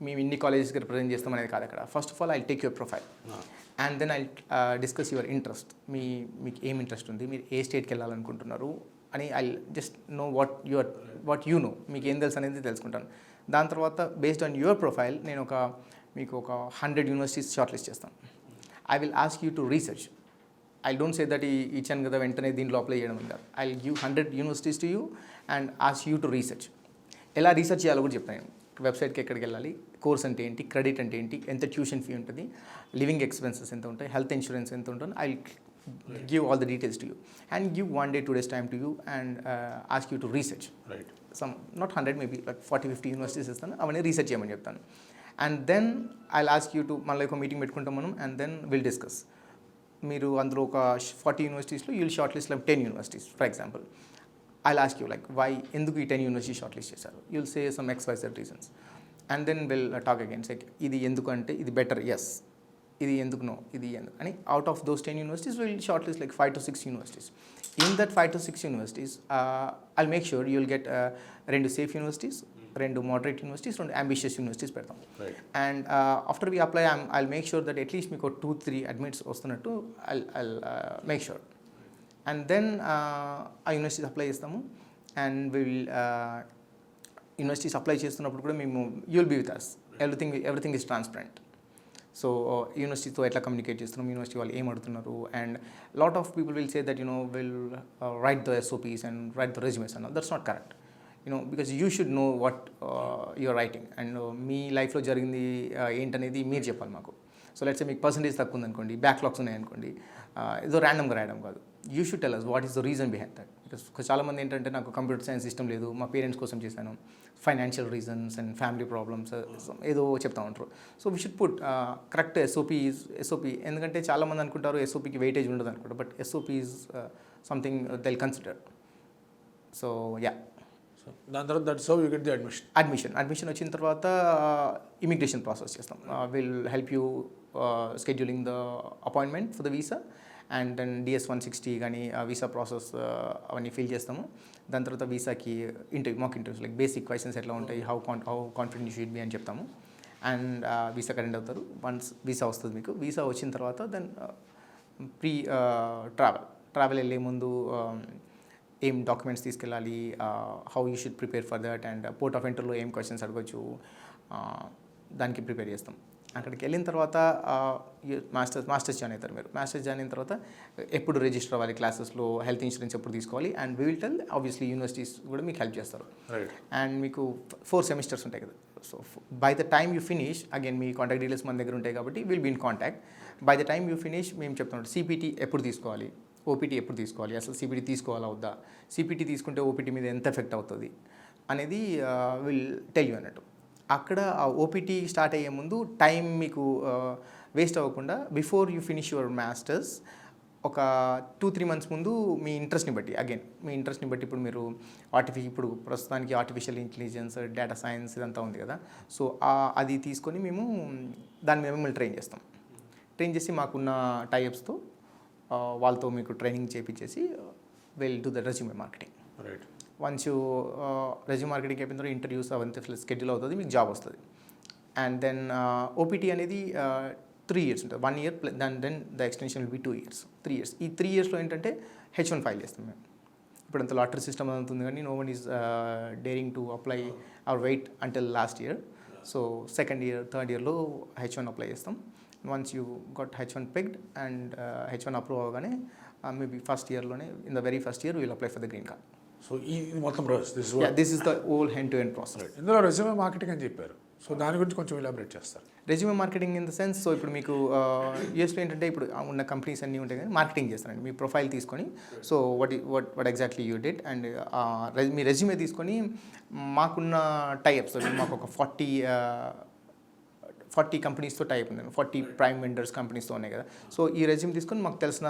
మేము ఇన్ని కాలేజెస్కి రిప్రజెంట్ చేస్తాం అనేది కాదు అక్కడ. First of all I take your profile and then I discuss your interest. మీకు ఏం ఇంట్రెస్ట్ ఉంది, మీరు ఏ స్టేట్కి వెళ్ళాలనుకుంటున్నారు అని I just know what you know, మీకు ఏం తెలుసు అనేది తెలుసుకుంటాను. దాని తర్వాత బేస్డ్ ఆన్ యువర్ ప్రొఫైల్ నేను మీకు ఒక 100 యూనివర్సిటీస్ షార్ట్ లిస్ట్ చేస్తాను. I will ask you to research. I don't say that ఇచ్చాను కదా వెంటనే దీంట్లో అప్లై చేయడం కాదు. I give 100 universities to you and ask you to research. ఎలా రీసెర్చ్ చేయాలో కూడా చెప్తాను. వెబ్సైట్కి ఎక్కడికి వెళ్ళాలి, కోర్స్ అంటే ఏంటి, క్రెడిట్ అంటే ఏంటి, ఎంత ట్యూషన్ ఫీ ఉంటుంది, లివింగ్ ఎక్స్పెన్సెస్ ఎంత ఉంటాయి, హెల్త్ ఇన్సూరెన్స్ ఎంత ఉంటుంది. I give all the details to you and give 1 day 2 days time to you and ask you to research. Right. Some not 100, maybe like 40-50 universities ఇస్తాను, అవన్నీ రీసెర్చ్ చేయమని చెప్తాను. And then I'll ask you to మళ్ళీ ఒక మీటింగ్ పెట్టుకుంటాం మనం అండ్ దెన్ విల్ డిస్కస్. మీరు అందులో ఒక 40 యూనివర్సిటీస్లో you'll short list like 10 universities for example. I'll ask you like why, ఎందుకు ఈ 10 యూనివర్సిటీ షార్ట్ లిస్ట్ చేశారు, you'll say some XYZ reasons and then will talk against like ఇది ఎందుకు అంటే ఇది బెటర్, ఎస్, ఇది ఎందుకు నో, ఇది ఎందుకు అని. Out of those 10 universities will short list like 5 to 6 universities. In that 5 to 6 universities I'll make sure you'll get 2 safe universities, 2 moderate universities, 2 ambitious universities పెడతాం. And after we apply I'll make sure that at least మీకు 2-3 అడ్మిట్స్ వస్తున్నట్టు I'll make sure. And then ఆ యూనివర్సిటీస్ అప్లై చేస్తాము అండ్ విల్ యూనివర్సిటీస్ అప్లై చేస్తున్నప్పుడు కూడా మేము you'll be with us, everything is transparent. So యూనివర్సిటీతో ఎట్లా కమ్యూనికేట్ చేస్తున్నాం, యూనివర్సిటీ వాళ్ళు ఏం అడుగుతున్నారు, and lot of people will say that will write the SOPs and write the resumes అన్న. That's not correct, because you should know what you're writing and మీ లైఫ్లో జరిగింది ఏంటనేది మీరు చెప్పాలి మాకు. సో లెట్స్ మీకు పర్సంటేజ్ తక్కువ ఉందనుకోండి, బ్యాక్లాగ్స్ ఉన్నాయనుకోండి, ఏదో ర్యాండమ్గా రాయడం కాదు. You should tell us what is the reason behind that. Because చాలామంది ఏంటంటే నాకు కంప్యూటర్ సైన్స్ ఇష్టం లేదు, మా పేరెంట్స్ కోసం చేశాను, financial reasons and family problems ఏదో చెప్తా ఉంటారు. So we should put correct SOP. ఎందుకంటే చాలామంది అనుకుంటారు SOPకి వెయిటేజ్ ఉండదు అనుకుంటారు, but SOP is something they'll consider. So yeah, దాని తర్వాత that's how you get the admission వచ్చిన తర్వాత ఇమిగ్రేషన్ ప్రాసెస్ చేస్తాం. Will help you scheduling the appointment for the visa and then DS-160 కానీ వీసా ప్రాసెస్ అవన్నీ ఫిల్ చేస్తాము. దాని తర్వాత వీసాకి mock interviews like basic questions ఎట్లా ఉంటాయి, how confident you should be అని చెప్తాము. అండ్ వీసాకి అటెండ్ అవుతారు. వన్స్ వీసా వస్తుంది మీకు, వీసా వచ్చిన తర్వాత దెన్ ట్రావెల్ వెళ్ళే ముందు ఏం డాక్యుమెంట్స్ తీసుకెళ్ళాలి, how you should prepare for that and port of ఎంట్రీలో ఏం క్వశ్చన్స్ అడగచ్చు, దానికి ప్రిపేర్ చేస్తాం. అక్కడికి వెళ్ళిన తర్వాత మాస్టర్స్ జాయిన్ అవుతారు. మీరు మాస్టర్స్ జాయిన్ అయిన తర్వాత ఎప్పుడు రిజిస్టర్ అవ్వాలి క్లాసెస్లో, హెల్త్ ఇన్సూరెన్స్ ఎప్పుడు తీసుకోవాలి, and we will tell obviously universities కూడా మీకు హెల్ప్ చేస్తారు. అండ్ మీకు 4 సెమిస్టర్స్ ఉంటాయి కదా. So by the time you finish, again మీ కాంటాక్ట్ డీటెయిల్స్ మన దగ్గర ఉంటాయి కాబట్టి will be in contact. By the time you finish మేము చెప్తున్నాం CPT ఎప్పుడు తీసుకోవాలి, OPT ఎప్పుడు తీసుకోవాలి, అసలు CPT తీసుకోవాలా వద్దా, CPT తీసుకుంటే OPT మీద ఎంత ఎఫెక్ట్ అవుతుంది అనేది విల్ టెల్ యూ అన్నట్టు. అక్కడ ఆ OPT స్టార్ట్ అయ్యే ముందు టైం మీకు వేస్ట్ అవ్వకుండా before you finish your masters ఒక 2-3 మంత్స్ ముందు మీ ఇంట్రెస్ట్ని బట్టి ఇప్పుడు మీరు ఇప్పుడు ప్రస్తుతానికి ఆర్టిఫిషియల్ ఇంటెలిజెన్స్, డేటా సైన్స్ ఇదంతా ఉంది కదా. సో అది తీసుకొని మేము దాని మీద మిమ్మల్ని ట్రైన్ చేసి మాకున్న టైఅప్స్తో వాళ్ళతో మీకు ట్రైనింగ్ చేయించేసి will do the resume marketing. Once you resume marketing అయిపోయిన తర్వాత ఇంటర్వ్యూస్ అవంతా స్కెడ్యూల్ అవుతుంది, మీకు జాబ్ వస్తుంది. అండ్ దెన్ OPT అనేది 3 years ఉంటుంది. 1 year then the extension will be 2 years, 3 years. ఈ 3 yearsలో ఏంటంటే H1 ఫైల్ చేస్తాం మేము. ఇప్పుడు అంత లాటరీ సిస్టమ్ అవుతుంది కానీ no one is daring to apply or wait until last year. So second year, third ఇయర్లో H1 అప్లై చేస్తాం. Once you got H1 picked and H1 approve అవగానే మేబీ ఫస్ట్ ఇయర్లోనే in the very first year will apply for the green card. So ఈ మొత్తం process this is the whole end-to-end process. ఇందులో రెజ్యూమే మార్కెటింగ్ అని చెప్పారు, సో దాని గురించి కొంచెం ఎలాబరేట్ చేస్తారు. Resume marketing in the sense, so ఇప్పుడు మీకు యూఎస్లో ఏంటంటే ఇప్పుడు ఉన్న కంపెనీస్ అన్నీ ఉంటాయి కానీ మార్కెటింగ్ చేస్తారండి. మీ ప్రొఫైల్ తీసుకొని so what exactly you did and me resume తీసుకొని మాకున్న టైఅప్స్ మాకు ఒక 40 కంపెనీస్తో టైప్ ఉంది, 40 ప్రైమ్ వెండర్స్ కంపెనీస్తో ఉన్నాయి కదా. సో ఈ రెజ్యూమ్ తీసుకొని మాకు తెలిసిన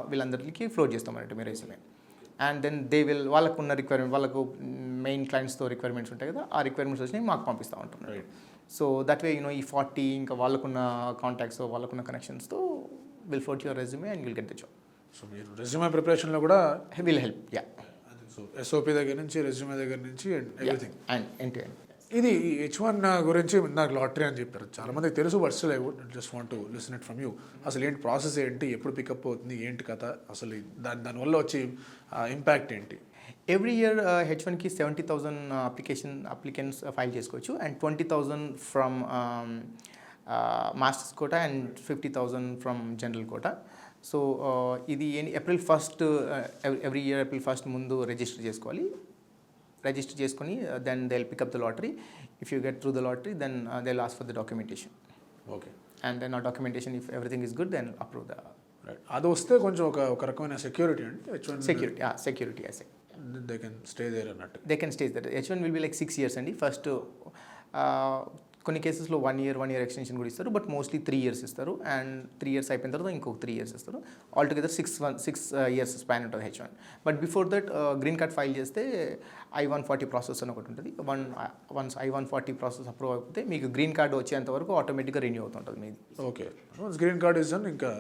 వీళ్ళందరికీ ఫ్లోట్ చేస్తామన్నట్టు మీ రెజ్యూమే. అండ్ దెన్ వాళ్ళకున్న రిక్వైర్మెంట్, వాళ్ళకు మెయిన్ క్లయింట్స్తో రిక్వైర్మెంట్స్ ఉంటాయి కదా, ఆ రిక్వైర్మెంట్స్ వచ్చినాయి మాకు పంపిస్తూ ఉంటున్నారు. సో దట్ వే ఈ 40 ఇంకా వాళ్ళకున్న కాంటాక్ట్స్, వాళ్ళకున్న కనెక్షన్స్తో will forward your resume and will get the job. So మీరు రెజ్యూమే ప్రిపరేషన్లో కూడా will help, yeah. So SOP దగ్గర నుంచి రెజ్యూమే దగ్గర నుంచి everything. And end to end. ఇది H1 గురించి నాకు లాటరీ అని చెప్పారు, చాలా మందికి తెలుసు, but still I would just want to listen it from you. అసలు ఏంటి ప్రాసెస్, ఏంటి, ఎప్పుడు పికప్ అవుతుంది, ఏంటి కథ, అసలు దానివల్ల వచ్చే ఇంపాక్ట్ ఏంటి? ఎవ్రీ ఇయర్ H1కి 70,000 అప్లికెంట్స్ ఫైల్ చేసుకోవచ్చు, and 20,000 from masters quota and 50,000 from general quota. So ఇది April 1st every year April 1st ముందు రిజిస్టర్ చేసుకోవాలి. రిజిస్టర్ చేసుకొని then they will pick up the lottery. If you get through the lottery then they will ask for the documentation. Okay. And then ఆ documentation if everything is good then approve the. అది వస్తే కొంచెం ఒక రకమైన సెక్యూరిటీ అండి H1. Security I say. They can stay there అన్నట్టు. They can stay that. H1 will be like 6 years అండి. ఫస్ట్ కొన్ని కేసెస్లో 1 year ఎక్స్టెన్షన్ కూడా ఇస్తారు, బట్ మోస్ట్లీ 3 years ఇస్తారు. అండ్ 3 years అయిపోయిన తర్వాత ఇంకొక 3 years ఇస్తారు. ఆల్టుగెదర్ 6 years స్పాన్ ఉంటుంది H1. But before that green card file చేస్తే I-140 ప్రాసెస్ అని ఒకటి ఉంటుంది. వన్స్ I-140 ప్రాసెస్ అప్రూవ్ అయిపోతే మీకు గ్రీన్ కార్డ్ వచ్చేంత వరకు ఆటోమేటిక్గా రెన్యూ అవుతుంటుంది మీది. ఓకే. గ్రీన్ కార్డ్ ఇస్ ఇంకా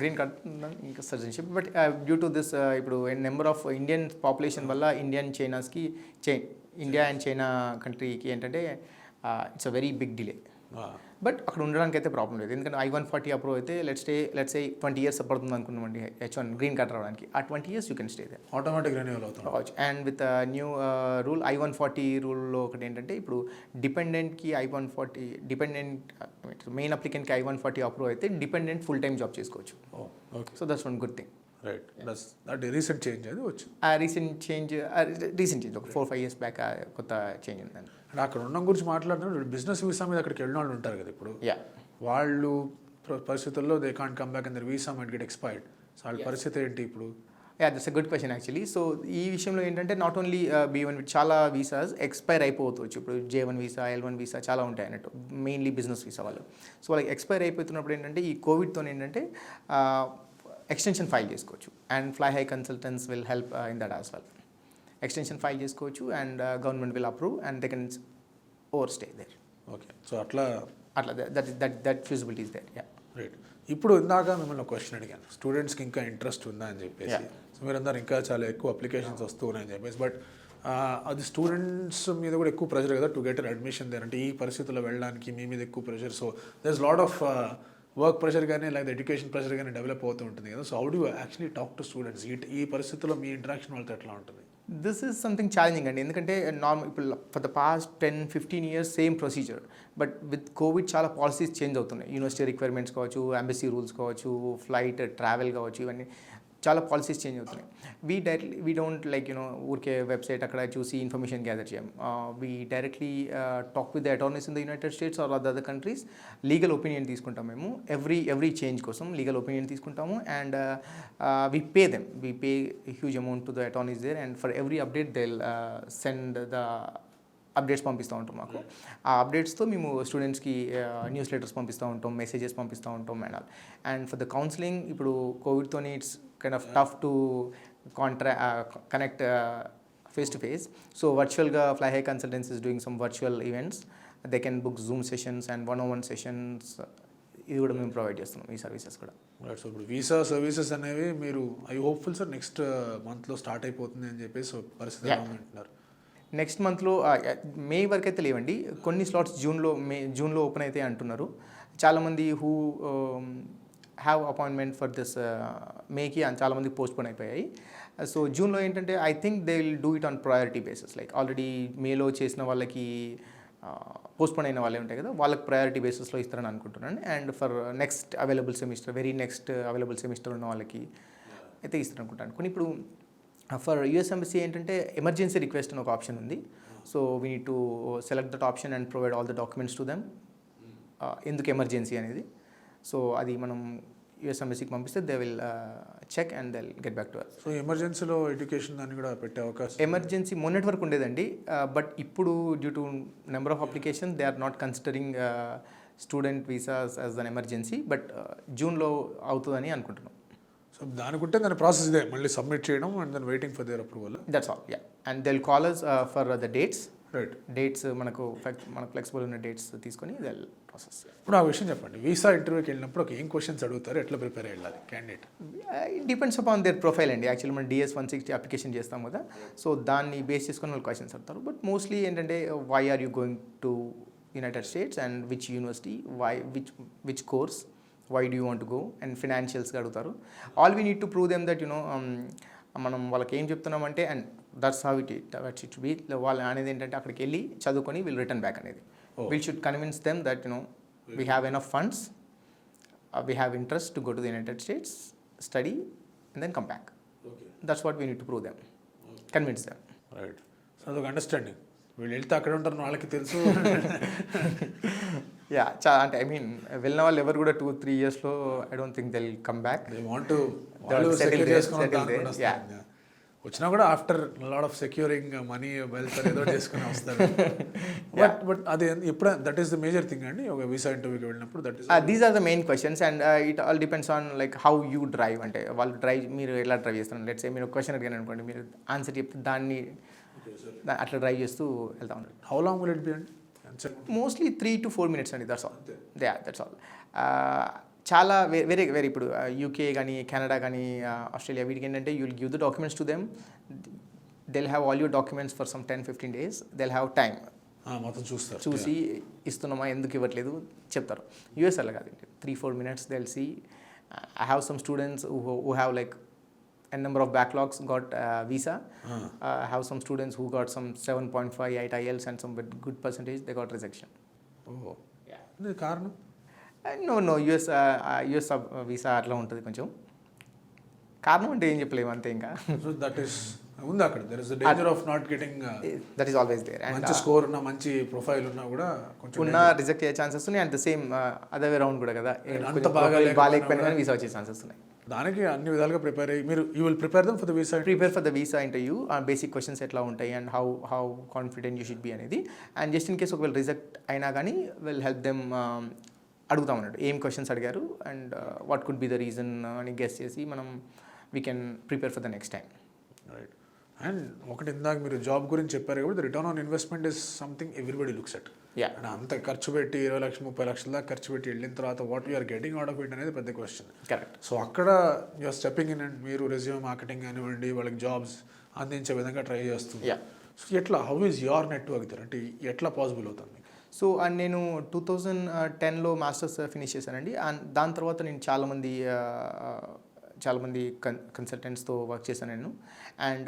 గ్రీన్ కార్డ్ ఇంకా citizenship. But due to this ఇప్పుడు నెంబర్ ఆఫ్ ఇండియన్ పాపులేషన్ వల్ల ఇండియా అండ్ చైనా కంట్రీకి ఏంటంటే it's a very big delay. But అక్కడ ఉండడానికి అయితే ప్రాబ్లం లేదు, ఎందుకంటే I-140 అప్రూవ్ అయితే లెట్స్ సే 20 years పడుతుంది అనుకున్నామండి H1 గ్రీన్ కార్డ్ రావడానికి. ఆ 20 years you can stay they, automatic renewal అవుతుంది. And with new rule I-140 రూల్లో ఒకటి ఏంటంటే ఇప్పుడు డిపెండెంట్కి I-140 మెయిన్ అప్లికెంట్కి I-140 అప్రూవ్ అయితే డిపెండెంట్ ఫుల్ టైం జాబ్ చేసుకోవచ్చు. Okay. So that's one good thing. Right. That recent change అది వచ్చింది. రీసెంట్ చేంజ్ ఒక 4-5 years బ్యాక్ కొత్త చేంజ్ ఉందండి. అండ్ అక్కడ ఉండడం గురించి మాట్లాడుతున్నప్పుడు బిజినెస్ వీసా మీద అక్కడికి వెళ్ళిన వాళ్ళు ఉంటారు కదా ఇప్పుడు, వాళ్ళు పరిస్థితుల్లో they can't come back and their visa might get expired. So వాళ్ళ పరిస్థితి ఏంటి ఇప్పుడు? That's a good question actually. So ఈ విషయంలో ఏంటంటే నాట్ ఓన్లీ B1 చాలా వీసాస్ ఎక్స్పైర్ అయిపోవచ్చు. ఇప్పుడు J1 వీసా, L1 వీసా చాలా ఉంటాయి అన్నట్టు, మెయిన్లీ బిజినెస్ వీసా వాళ్ళు. సో వాళ్ళకి ఎక్స్పైర్ అయిపోతున్నప్పుడు ఏంటంటే ఈ కోవిడ్తో ఏంటంటే ఎక్స్టెన్షన్ ఫైల్ చేసుకోవచ్చు, and fly high consultants will help in that as well. Extension file చేసుకోవచ్చు and government will approve and they can over stay there. Okay. So అట్లా that feasibility is there. Right. ఇప్పుడు ఇందాక మిమ్మల్ని ఒక క్వశ్చన్ అడిగాను, స్టూడెంట్స్కి ఇంకా ఇంట్రెస్ట్ ఉందా అని చెప్పేసి. సో మీరందరూ ఇంకా చాలా ఎక్కువ అప్లికేషన్స్ వస్తూ ఉన్నాయని చెప్పేసి, బట్ అది స్టూడెంట్స్ మీద కూడా ఎక్కువ ప్రెషర్ కదా టు గెట్ అడ్మిషన్ దేర్. అంటే ఈ పరిస్థితుల్లో వెళ్ళడానికి మీ మీద ఎక్కువ pressure. So there is lot of work pressure కానీ లైక్ ఎడ్యుకేషన్ ప్రెషర్ కానీ డెవలప్ అవుతూ ఉంటుంది కదా. So how do you actually talk to students ఈ పరిస్థితుల్లో మీ ఇంటరాక్షన్ వాళ్ళతో ఎట్లా ఉంటుంది? దిస్ ఈజ్ సంథింగ్ ఛాలెంజింగ్ అండి, ఎందుకంటే ఇప్పుడు for the past 10-15 years same procedure, but with Covid చాలా పాలసీస్ చేంజ్ అవుతున్నాయి. యూనివర్సిటీ రిక్వైర్మెంట్స్ కావచ్చు, ఎంబసీ రూల్స్ కావచ్చు, ఫ్లైట్ ట్రావెల్ కావచ్చు, ఇవన్నీ చాలా పాలసీస్ చేంజ్ అవుతున్నాయి. వీ డోంట్ లైక్ ఊరికే వెబ్సైట్ అక్కడ చూసి ఇన్ఫర్మేషన్ గ్యాదర్ చేయం. We directly talk with the attorneys in the United States or other countries. Legal opinion తీసుకుంటాం మేము ఎవ్రీ చేంజ్ కోసం లీగల్ ఒపీనియన్ తీసుకుంటాము, and we pay huge amount to the attorneys there, and for every update they will send the updates పంపిస్తూ ఉంటాం మాకు. ఆ అప్డేట్స్తో మేము స్టూడెంట్స్కి న్యూస్ లెటర్స్ పంపిస్తూ ఉంటాం, మెసేజెస్ పంపిస్తూ ఉంటాం and all. And for the counselling ఇప్పుడు కోవిడ్తోని it's kind of tough to connect face to face. So వర్చువల్గా fly high consultancy is doing some virtual events. They can book zoom sessions and 1-on-1 sessions. ఇది కూడా మేము ప్రొవైడ్ చేస్తున్నాం, ఈ సర్వీసెస్ కూడా. రైట్. సో ఇప్పుడు వీసా సర్వీసెస్ అనేవి మీరు ఐ హోప్ఫుల్ సార్ నెక్స్ట్ మంత్లో స్టార్ట్ అయిపోతుంది అని చెప్పేసి పరిస్థితి అంటున్నారు. నెక్స్ట్ మంత్లో మే వరకు అయితే లేవండి, కొన్ని స్లాట్స్ జూన్లో ఓపెన్ అయితే అంటున్నారు. చాలామంది who have appointment for this మేకి చాలామంది పోస్ట్పోన్ అయిపోయాయి. సో జూన్లో ఏంటంటే I think they will do it on priority basis. Like already మేలో చేసిన వాళ్ళకి పోస్ట్పోన్ అయిన వాళ్ళే ఉంటాయి కదా, వాళ్ళకి ప్రయారిటీ బేసిస్లో ఇస్తారని అనుకుంటున్నాను. And for next available semester ఉన్న వాళ్ళకి అయితే ఇస్తారు అనుకుంటాను. కొన్ని ఇప్పుడు ఫర్ US Embassy ఏంటంటే ఎమర్జెన్సీ రిక్వెస్ట్ అని ఒక ఆప్షన్ ఉంది. So we need to select that option and provide all the documents to them, ఎందుకు ఎమర్జెన్సీ అనేది. సో అది మనం US Embassyకి పంపిస్తే they will check and they will get back to us. So ఎమర్జెన్సీలో ఎడ్యుకేషన్ దాన్ని కూడా పెట్టే అవకాశం? ఎమర్జెన్సీ మొన్నటి వరకు ఉండేదండి, బట్ ఇప్పుడు due to number of application they are not considering student visas as an emergency, but జూన్లో అవుతుందని అనుకుంటున్నాం. సో దానికుంటే దాని ప్రాసెస్ ఇదే, మళ్ళీ సబ్మిట్ చేయడం and then waiting for their approval. That's all. And they will call us for the dates right. Dates మనకు ఫ్లెక్సిబుల్ ఉన్న డేట్స్ తీసుకొని ప్రాసెస్. ఇప్పుడు ఆ విషయం చెప్పండి, వీసా ఇంటర్వ్యూకి వెళ్ళినప్పుడు ఒక ఏం క్వశ్చన్స్ అడుగుతారు, ఎట్లా ప్రిపేర్ అయ్యాలి candidate? Depends upon their profile అండి. యాక్చువల్లీ మనం DS-160 అప్లికేషన్ చేస్తాం కదా, సో దాన్ని బేస్ చేసుకొని వాళ్ళు క్వశ్చన్స్ అడుగుతారు. బట్ మోస్ట్లీ ఏంటంటే why are you going to United States and which university, which course, why do you want go, and ఫినాన్షియల్స్గా అడుగుతారు. All we need to prove them that మనం వాళ్ళకి ఏం చెప్తున్నామంటే, and that's how it be. వాళ్ళు అనేది ఏంటంటే అక్కడికి వెళ్ళి చదువుకొని విల్ రిటర్న్ బ్యాక్ అనేది. Will should convince them that we have enough funds, we have interest to go to the United states, study and then come back. That's what we need to prove them, convince them. Right. So అదొక అండర్స్టాండింగ్, వీళ్ళు వెళ్తే అక్కడ ఉంటారు వాళ్ళకి తెలుసు. యా, అంటే ఐ మీన్ వెళ్ళిన వాళ్ళు ఎవరు కూడా 2-3 yearsలో I don't think they will come back. They want to settle చేసుకుని వచ్చినా కూడా after lot of securing money వెళ్తారు, ఏదో చేసుకుని వస్తారు. బట్ అది ఎప్పుడు that is the major thing అండి ఒక వీసా ఇంటర్వ్యూకి వెళ్ళినప్పుడు. That is these are the main questions and it all depends on like how you drive. అంటే వాళ్ళు మీరు ఎలా డ్రైవ్ చేస్తారు. లెట్స్ సే మీరు క్వశ్చన్ అడిగాను అనుకోండి, మీరు ఆన్సర్ చెప్తే దాన్ని అట్లా డ్రైవ్ చేస్తూ వెళ్తా ఉంటారు. How long will it be అండి? మోస్ట్లీ 3 to 4 minutes అండి, దట్స్ ఆల్. That's all. చాలా వేరే ఇప్పుడు UK కానీ కెనడా కానీ ఆస్ట్రేలియా, వీటికి ఏంటంటే you will give the documents to them, they'll have all your documents for some 10-15 days, they'll have time మొత్తం చూసి ఇస్తున్నామా ఎందుకు ఇవ్వట్లేదు చెప్తారు. US అలా కాదు, 3-4 minutes they'll see. I have some students who have like a number of backlogs got visa. I have some students who got some 7.58 IELTS and some with good percentage, they got rejection. ఓహో, ఇది కారణం? నో యుఎస్ వీసా అట్లా ఉంటుంది కొంచెం. కారణం అంటే ఏం చెప్పలేము అంతే. ఇంకా సో దట్ ఈస్ ఉంది అక్కడ, there is the danger of not getting. That is always there. మంచి స్కోర్ ఉన్న మంచి ప్రొఫైల్ ఉన్నా కూడా కొంచెం ఉన్న రిజెక్ట్ అయ్యే ఛాన్సెస్ ఉన్నాయి. అండ్ ద సేమ్ అదే వే రౌండ్ కూడా కదా, అంత బాగాలేకపోయినా వీసా వచ్చే ఛాన్సెస్ ఉన్నాయి. దానికి అన్ని విధాలుగా ప్రిపేర్ అయ్యి మీరు you will prepare them for the visa. Prepare for the visa interview, basic questions ఎట్లా ఉంటాయి and how confident you should be అనేది. అండ్ జస్ట్ ఇన్ కేస్ ఒకవేళ రిజెక్ట్ అయినా కానీ విల్ హెల్ప్ దెమ్, అడుగుతాం అన్నట్టు ఏం క్వశ్చన్స్ అడిగారు and what could be the reason అని గెస్ చేసి మనం we can prepare for the next time. Right. And ఒకటి ఇందాక మీరు జాబ్ గురించి చెప్పారు కాబట్టి return on investment is something everybody looks at. And అంత ఖర్చు పెట్టి 20 లక్షలు 30 లక్షల దాకా ఖర్చు పెట్టి వెళ్ళిన తర్వాత what you're getting out of it అనేది పెద్ద క్వశ్చన్. కరెక్ట్. సో అక్కడ యూఆర్ స్టెప్పింగ్ ఇన్ అండ్ మీరు రెజ్యూమ్ మార్కెటింగ్ కానివ్వండి వాళ్ళకి జాబ్స్ అందించే విధంగా ట్రై చేస్తుంది. సో ఎట్లా, how is your network there, అంటే ఎట్లా పాసిబుల్ అవుతుంది? సో అండ్ నేను 2010లో మాస్టర్స్ ఫినిష్ చేశానండి. అండ్ దాని తర్వాత నేను చాలామంది కన్సల్టెంట్స్తో వర్క్ చేశాను నేను. And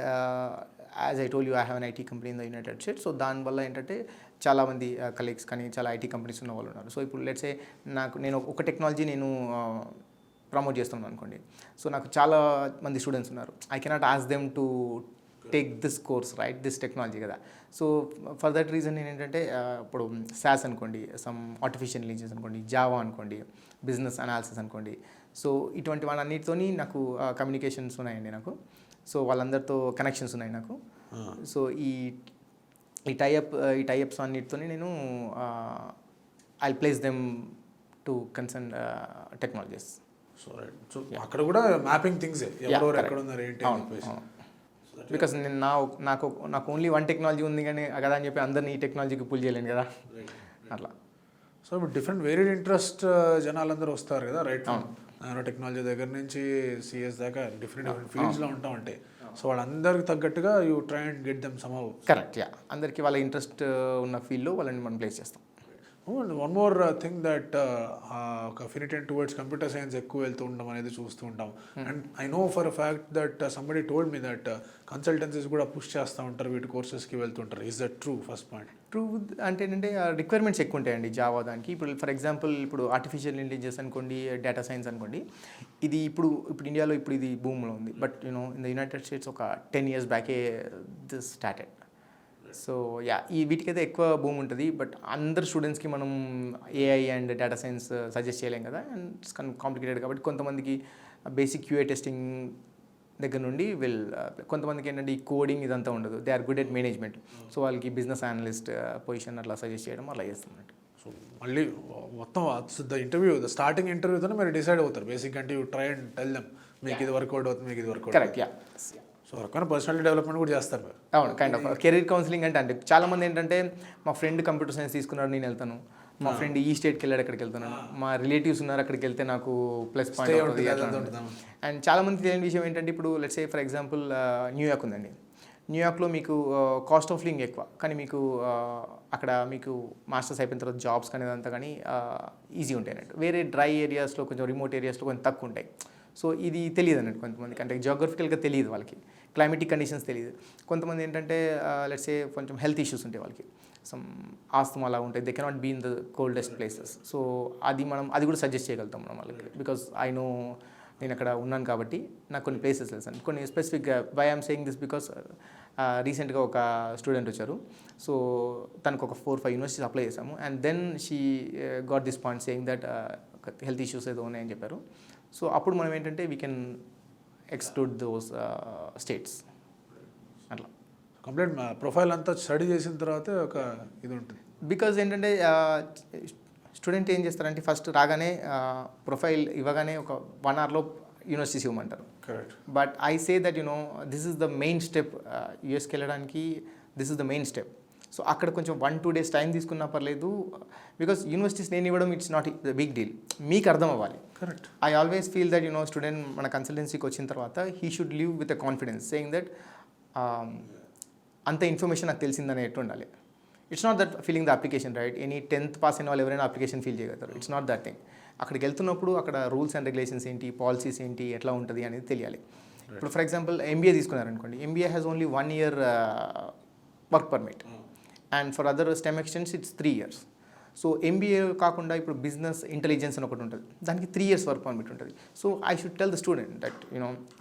as I told you, I have an IT company in the United States. So దానివల్ల ఏంటంటే చాలామంది కలీగ్స్ కానీ చాలా IT కంపెనీస్ ఉన్న వాళ్ళు ఉన్నారు. సో ఇప్పుడు లెట్సే నేను ఒక టెక్నాలజీ నేను ప్రమోట్ చేస్తున్నాను అనుకోండి. సో నాకు చాలా మంది స్టూడెంట్స్ ఉన్నారు. I cannot ask them to take this course, right, this technology కదా. సో ఫర్ దట్ రీజన్ నేను ఏంటంటే ఇప్పుడు SAS అనుకోండి, సమ్ ఆర్టిఫిషియల్ ఇంటెలిజెన్స్ అనుకోండి, జావా అనుకోండి, బిజినెస్ అనాలిసిస్ అనుకోండి. సో ఇటువంటి వాళ్ళన్నిటితోని నాకు కమ్యూనికేషన్స్ ఉన్నాయండి నాకు. సో వాళ్ళందరితో కనెక్షన్స్ ఉన్నాయి నాకు. సో ఈ టైఅప్స్ అన్నిటితోని నేను I place them to concern technologies. So right. So అక్కడ కూడా మ్యాపింగ్ థింగ్స్ ఎవరెవరు ఎక్కడ ఉన్నారు ఏంటి అని చెప్పేసి. బికాస్ నేను నాకు ఓన్లీ వన్ టెక్నాలజీ ఉంది కానీ కదా అని చెప్పి అందరినీ ఈ టెక్నాలజీకి పుల్ చేయలేను కదా అట్లా. సో ఇప్పుడు డిఫరెంట్ వేరియడ్ ఇంట్రెస్ట్ జనాలందరూ వస్తారు కదా, రైట్, నానో టెక్నాలజీ దగ్గర నుంచి CS దాకా డిఫరెంట్ ఫీల్డ్స్లో ఉంటా ఉంటాయి. సో వాళ్ళందరికి తగ్గట్టుగా you try and get them somehow. Correct. Yeah, అందరికీ వాళ్ళ ఇంట్రెస్ట్ ఉన్న ఫీల్డ్లో వాళ్ళని మనం ప్లేస్ చేస్తాం. వన్ మోర్ థింగ్ దట్ ఒక అఫినిటీ టువర్డ్స్ కంప్యూటర్ సైన్స్ ఎక్కువ వెళ్తూ ఉండడం అనేది చూస్తూ ఉంటాం. And I know for a fact that somebody told me that consultancies కూడా పుష్ చేస్తూ ఉంటారు, వీటి కోర్సెస్కి వెళ్తుంటారు. Is that true? First point true అంటే ఏంటంటే రిక్వైర్మెంట్స్ ఎక్కువ ఉంటాయండి జావా దానికి. ఇప్పుడు ఫర్ ఎగ్జాంపుల్ ఇప్పుడు ఆర్టిఫిషియల్ ఇంటెలిజెన్స్ అనుకోండి, డేటా సైన్స్ అనుకోండి, ఇది ఇప్పుడు ఇండియాలో ఇది భూమిలో ఉంది. But in the United States ఒక 10 years బ్యాకే దిస్ స్టార్టెడ్. సో యా, వీటికైతే ఎక్కువ భూమి ఉంటుంది. బట్ అందరు స్టూడెంట్స్కి మనం AI and data science suggest చేయలేం కదా, అండ్ ఇట్స్ కాంప్లికేటెడ్. కాబట్టి కొంతమందికి బేసిక్ QA టెస్టింగ్ దగ్గర నుండి కొంతమందికి ఏంటంటే ఈ కోడింగ్ ఇదంతా ఉండదు, they are good at management. So వాళ్ళకి బిజినెస్ అనలిస్ట్ పొజిషన్ అట్లా సజెస్ట్ చేయడం అలా చేస్తున్నట్టు. సో మళ్ళీ మొత్తం ద స్టార్టింగ్ ఇంటర్వ్యూతోనే మీరు డిసైడ్ అవుతారు బేసిక్. అంటే you try and tell them మీకు ఇది వర్కౌట్ అవుతుంది, మీకు ఇది వర్కౌట్. కరెక్ట్. యా. సో రకమైన పర్సనాలిటీ డెవలప్మెంట్ కూడా చేస్తారు మీరు. అవును, కైండ్ ఆఫ్ కెరీర్ కౌన్సిలింగ్ అంటే చాలామంది ఏంటంటే మా ఫ్రెండ్ కంప్యూటర్ సైన్స్ తీసుకున్నాడు నేను వెళ్తాను, మా ఫ్రెండ్ ఈ స్టేట్కి వెళ్ళాడు అక్కడికి వెళ్తాను, మా రిలేటివ్స్ ఉన్నారు అక్కడికి వెళ్తే నాకు ప్లస్ పాయింట్ అవుతుంది. అండ్ చాలామంది తెలియని విషయం ఏంటంటే ఇప్పుడు let's say for example New York ఉందండి. న్యూయార్క్లో మీకు కాస్ట్ ఆఫ్ లివింగ్ ఎక్కువ, కానీ మీకు అక్కడ మీకు మాస్టర్స్ అయిపోయిన తర్వాత జాబ్స్ కానీ అదంతా కానీ ఈజీ ఉంటాయి అన్నట్టు. వేరే డ్రై ఏరియాస్లో కొంచెం రిమోట్ ఏరియాస్లో కొంచెం తక్కువ ఉంటాయి. సో ఇది తెలియదు అన్నట్టు కొంతమందికి, అంటే జియోగ్రఫికల్గా తెలియదు వాళ్ళకి, క్లైమేటిక్ కండిషన్స్ తెలియదు. కొంతమంది ఏంటంటే లెట్స్ సే కొంచెం హెల్త్ ఇష్యూస్ ఉంటాయి వాళ్ళకి, సమ్ ఆస్తమా అలా ఉంటాయి, they cannot be in the coldest places. So అది కూడా సజెస్ట్ చేయగలుగుతాం మనం వాళ్ళకి, బికాస్ ఐ నో నేను అక్కడ ఉన్నాను కాబట్టి నాకు కొన్ని ప్లేసెస్ తెలుసు. కొన్ని స్పెసిఫిక్గా why I'm saying this because రీసెంట్గా ఒక స్టూడెంట్ వచ్చారు. సో తనకు ఒక 4-5 యూనివర్సిటీస్ అప్లై చేశాము. And then she got this point saying that health issues ఏదో ఉన్నాయని చెప్పారు. సో అప్పుడు మనం ఏంటంటే we can exclude those states అట్లా. కంప్లీట్ ప్రొఫైల్ అంతా స్టడీ చేసిన తర్వాత ఒక ఇది ఉంటుంది. బికాజ్ ఏంటంటే స్టూడెంట్ ఏం చేస్తారంటే ఫస్ట్ రాగానే ప్రొఫైల్ ఇవ్వగానే ఒక 1 hourలో యూనివర్సిటీస్ ఇవ్వమంటారు. Correct. But I say that this is the main step. యూఎస్కి వెళ్ళడానికి this is the main step. So అక్కడ కొంచెం 1-2 days టైం తీసుకున్నా పర్లేదు, బికాస్ యూనివర్సిటీస్ నేను ఇవ్వడం it's not the big deal, మీకు అర్థం అవ్వాలి. Correct. I always feel that student మన కన్సల్టెన్సీకి వచ్చిన తర్వాత he should leave with a confidence saying that అంత ఇన్ఫర్మేషన్ నాకు తెలిసిందనేట్టు ఉండాలి. It's not that feeling the application right. Any 10th pass అయిన వాళ్ళు ఎవరైనా అప్లికేషన్ ఫీల్ చేయగలుగుతారు. It's not that thing. అక్కడికి వెళ్తున్నప్పుడు అక్కడ రూల్స్ అండ్ రెగ్యులేషన్స్ ఏంటి, పాలసీస్ ఏంటి, ఎట్లా ఉంటుంది అనేది తెలియాలి. ఇప్పుడు ఫర్ ఎగ్జాంపుల్ ఎంబీఏ తీసుకున్నారనుకోండి, MBA has only 1 year work permit, and for other STEM extensions it's 3 years. So MBA కాకుండా ఇప్పుడు బిజినెస్ ఇంటెలిజెన్స్ అని ఒకటి ఉంటుంది, దానికి 3 years వర్క్ పర్మిట్ ఉంటుంది. So I should tell the student that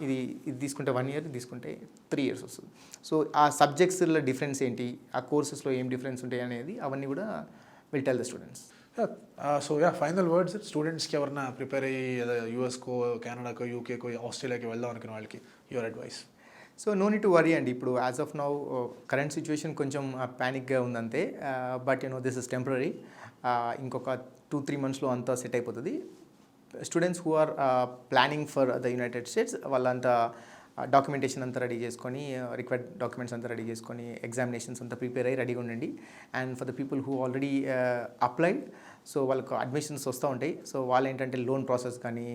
ఇది తీసుకుంటే 1 year, తీసుకుంటే 3 years వస్తుంది. సో ఆ సబ్జెక్ట్స్లో డిఫరెన్స్ ఏంటి, ఆ కోర్సెస్లో ఏం డిఫరెన్స్ ఉంటాయి అనేది అవన్నీ కూడా will tell the students. So final words స్టూడెంట్స్కి ఎవరన్నా ప్రిపేర్ అయ్యి యూఎస్కో, కెనడాకో, యూకేకో, ఆస్ట్రేలియాకి వెళ్దాం అనుకున్న వాళ్ళకి your advice? So no need to worry అండి. ఇప్పుడు as of now current situation కొంచెం ప్యానిక్గా ఉందంతే. But this is temporary. ఇంకొక 2-3 monthsలో అంతా సెట్ అయిపోతుంది. Students who are planning for the United States వాళ్ళంతా డాక్యుమెంటేషన్ అంతా రెడీ చేసుకొని, రిక్వైర్డ్ డాక్యుమెంట్స్ అంతా రెడీ చేసుకొని, ఎగ్జామినేషన్స్ అంతా ప్రిపేర్ అయ్యి రెడీగా ఉండండి. And for the people who already applied, so వాళ్ళకు అడ్మిషన్స్ వస్తూ ఉంటాయి. సో వాళ్ళు ఏంటంటే లోన్ ప్రాసెస్ కానీ,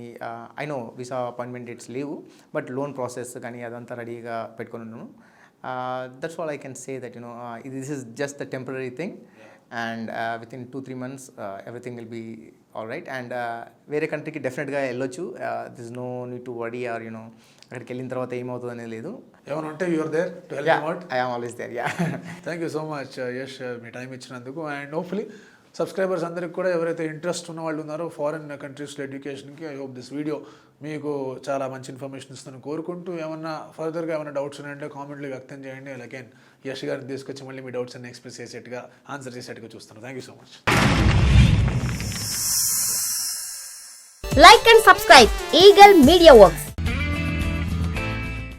I know visa appointment dates లేవు, బట్ లోన్ ప్రాసెస్ కానీ అదంతా రెడీగా పెట్టుకొని ఉన్నాను. That's all I can say that this is just the temporary thing, and within 2-3 months everything will be all right. And వేరే కంట్రీకి డెఫినెట్గా వెళ్ళొచ్చు. This no need to worry or అక్కడికి వెళ్ళిన తర్వాత ఏమవుతుంది అనేది లేదు. ఏమైనా ఉంటే you're there to help them out. I am always there. Yeah, thank you so much Yash, me time ఇచ్చినందుకు. అండ్ హోప్ఫుల్లీ సబ్స్క్రైబర్స్ అందరికి కూడా ఎవరైతే ఇంట్రెస్ట్ ఉన్న వాళ్ళు ఉన్నారో ఫారిన్ కంట్రీస్లో ఎడ్యుకేషన్కి, ఐ హోప్ దిస్ వీడియో మీకు చాలా మంచి ఇన్ఫర్మేషన్ ఇస్తుందని కోరుకుంటూ, ఏమన్నా ఫర్దర్గా ఏమైనా డౌట్స్ ఉన్నాయంటే కామెంట్లో వ్యక్తం చేయండి. అగైన్ యష్ గారిని తీసుకొచ్చి మళ్ళీ మీ డౌట్స్ అన్ని ఎక్స్ప్రెస్ చేసేట్టుగా, ఆన్సర్ చేసేట్టుగా చూస్తాను. Thank you so much. Like and subscribe Eagle Media Works.